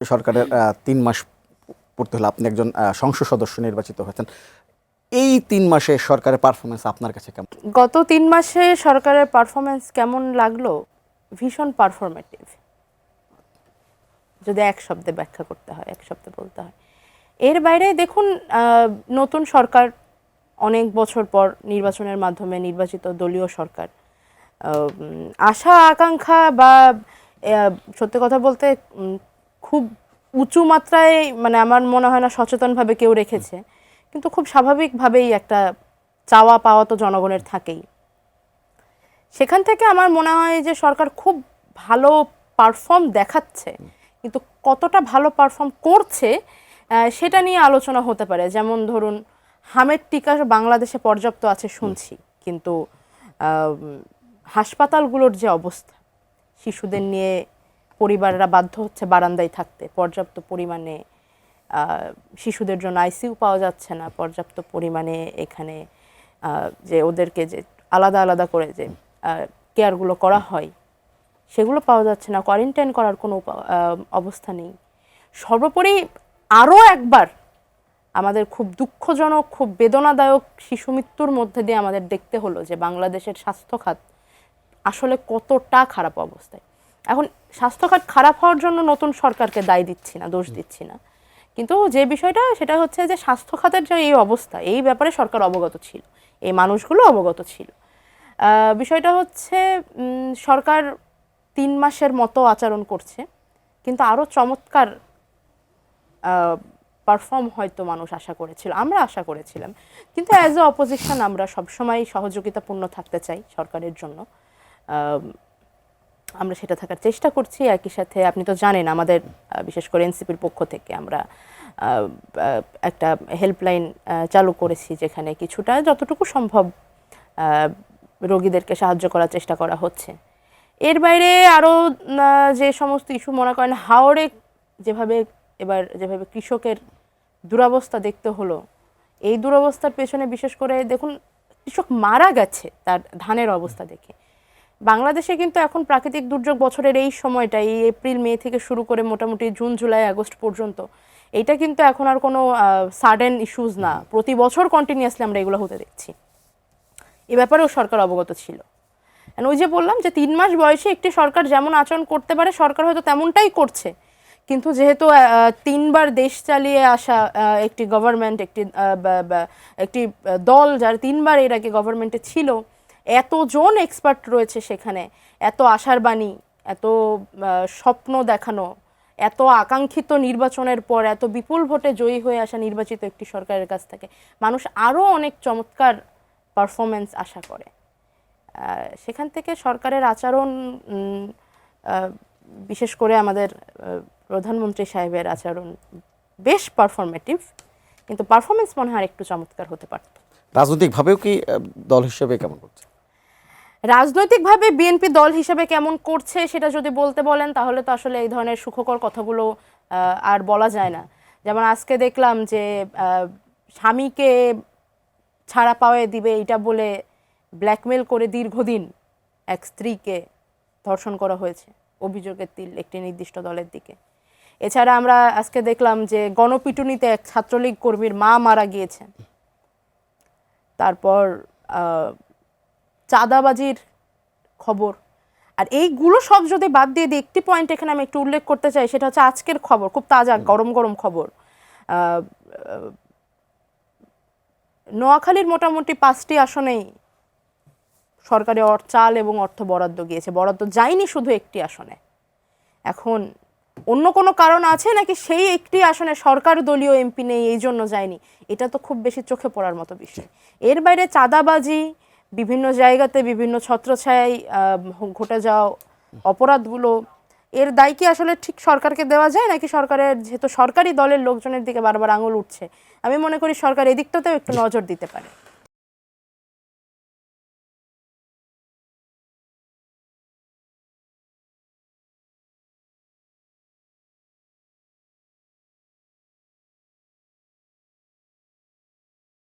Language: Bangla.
সরকারের ৩ মাস পূর্তি হলো, আপনি একজন সংসদ সদস্য নির্বাচিত হয়েছেন। এই ৩ মাসে সরকারের পারফরমেন্স আপনার কাছে কেমন? গত ৩ মাসে সরকারের পারফরমেন্স কেমন লাগলো? ভীষণ পারফরমেটিভ, যদি এক শব্দে ব্যাখ্যা করতে হয়, এক শব্দে বলতে হয়। এর বাইরে দেখুন, নতুন সরকার, অনেক বছর পর নির্বাচনের মাধ্যমে নির্বাচিত দলীয় সরকার, আশা আকাঙ্ক্ষা বা সত্যি কথা বলতে খুব উঁচু মাত্রায়, মানে আমার মনে হয় না সচেতনভাবে কেউ রেখেছে, কিন্তু খুব স্বাভাবিকভাবেই একটা চাওয়া পাওয়া তো জনগণের থাকেই। সেখান থেকে আমার মনে হয় যে সরকার খুব ভালো পারফর্ম দেখাচ্ছে, কিন্তু কতটা ভালো পারফর্ম করছে সেটা নিয়ে আলোচনা হতে পারে। যেমন ধরুন, হামের টিকা বাংলাদেশে পর্যাপ্ত আছে শুনছি, কিন্তু হাসপাতালগুলোর যে অবস্থা, শিশুদের নিয়ে পরিবাররা বাধ্য হচ্ছে বারান্দায় থাকতে, পর্যাপ্ত পরিমাণে শিশুদের জন্য আইসিইউ পাওয়া যাচ্ছে না, পর্যাপ্ত পরিমাণে এখানে যে ওদেরকে যে আলাদা আলাদা করে যে কেয়ারগুলো করা হয় সেগুলো পাওয়া যাচ্ছে না, কোয়ারেন্টাইন করার কোনো অবস্থা নেই। সর্বোপরি আরও একবার আমাদের খুব দুঃখজনক, খুব বেদনাদায়ক শিশু মৃত্যুর মধ্যে দিয়ে আমাদের দেখতে হলো যে বাংলাদেশের স্বাস্থ্যখাত আসলে কতটা খারাপ অবস্থায়। এখন স্বাস্থ্যখাত খারাপ হওয়ার জন্য নতুন সরকারকে দায় দিচ্ছি না, দোষ দিচ্ছি না, কিন্তু যে বিষয়টা সেটা হচ্ছে যে স্বাস্থ্য খাতের যে এই অবস্থা, এই ব্যাপারে সরকার অবগত ছিল, এই মানুষগুলো অবগত ছিল। বিষয়টা হচ্ছে সরকার ৩ মাসের মতো আচরণ করছে, কিন্তু আরও চমৎকার পারফর্ম হয়তো মানুষ আশা করেছিল, আমরা আশা করেছিলাম। কিন্তু অ্যাজ এ অপোজিশন আমরা সবসময় সহযোগিতাপূর্ণ থাকতে চাই সরকারের জন্য, আমরা সেটা থাকার চেষ্টা করছি। একই সাথে আপনি তো জানেন আমাদের বিশেষ করে এনসিপির পক্ষ থেকে আমরা একটা হেল্পলাইন চালু করেছি, যেখানে কিছুটা যতটুকু সম্ভব রোগীদেরকে সাহায্য করার চেষ্টা করা হচ্ছে। এর বাইরে আরও যে সমস্ত ইস্যু মনে করেন, হাওড়ে যেভাবে কৃষকের দুরবস্থা দেখতে হলো, এই দুরবস্থার পেছনে বিশেষ করে দেখুন, কৃষক মারা গেছে তার ধানের অবস্থা দেখে। বাংলাদেশে কিন্তু এখন প্রাকৃতিক দুর্যোগ বছরের এই সময়টা, এই এপ্রিল মে থেকে শুরু করে মোটামুটি জুন জুলাই আগস্ট পর্যন্ত, এটা কিন্তু এখন আর কোনো সাডেন ইস্যুজ না, প্রতি বছর কন্টিনিউয়াসলি আমরা এগুলো হতে দেখছি। এ ব্যাপারেও সরকার অবগত ছিল। ওই যে বললাম যে ৩ মাস বয়সে একটি সরকার যেমন আচরণ করতে পারে, সরকার হয়তো তেমনটাই করছে, কিন্তু যেহেতু ৩বার দেশ চালিয়ে আসা একটি গভর্নমেন্ট, একটি দল যার ৩বার এর আগে গভর্নমেন্টে ছিল, এতজন এক্সপার্ট রয়েছে সেখানে, এত আশার বাণী, এত স্বপ্ন দেখানো, এত আকাঙ্ক্ষিত নির্বাচনের পর এত বিপুল ভোটে জয়ী হয়ে আসা নির্বাচিত একটি সরকারের কাছ থেকে মানুষ আরও অনেক চমৎকার পারফরমেন্স আশা করে। সেখান থেকে সরকারের আচরণ, বিশেষ করে আমাদের প্রধানমন্ত্রী সাহেবের আচরণ বেশ পারফরমেটিভ, কিন্তু পারফরমেন্স মনে হয় একটু চমৎকার হতে পারত। রাজনৈতিকভাবেও কি দল হিসেবে কেমন করছে? রাজনৈতিকভাবে বিএনপি দল হিসেবে কেমন করছে সেটা যদি বলতে বলেন, তাহলে তো আসলে এই ধরনের সুখকর কথাগুলো আর বলা যায় না। যেমন আজকে দেখলাম যে স্বামীকে ছাড়া পাওয়ায় দিবে এটা বলে ব্ল্যাকমেল করে দীর্ঘদিন এক স্ত্রীকে ধর্ষণ করা হয়েছে, অভিযোগের তিল একটি নির্দিষ্ট দলের দিকে। এছাড়া আমরা আজকে দেখলাম যে গণপিটুনিতে এক ছাত্রলীগ কর্মীর মা মারা গিয়েছেন। তারপর চাঁদাবাজির খবর। আর এইগুলো সব যদি বাদ দিয়ে দিই, একটি পয়েন্ট এখানে আমি একটু উল্লেখ করতে চাই, সেটা হচ্ছে আজকের খবর, খুব তাজা গরম গরম খবর। নোয়াখালীর মোটামুটি 5টি আসনেই সরকারি চাল এবং অর্থ বরাদ্দ গিয়েছে, বরাদ্দ যায়নি শুধু একটি আসনে। এখন অন্য কোনো কারণ আছে নাকি সেই একটি আসনে সরকার দলীয় এমপি নেই এই জন্য যায়নি, এটা তো খুব বেশি চোখে পড়ার মতো বিষয়। এর বাইরে চাঁদাবাজি, বিভিন্ন জায়গাতে বিভিন্ন ছত্রছায়ায় ঘটে যাওয়া অপরাধগুলো, এর দায় কি আসলে ঠিক সরকারকে দেওয়া যায় নাকি সরকারের, যেহেতু সরকারি দলের লোকজনের দিকে বারবার আঙুল উঠছে, আমি মনে করি সরকার এদিকটাতেও একটু নজর দিতে পারে।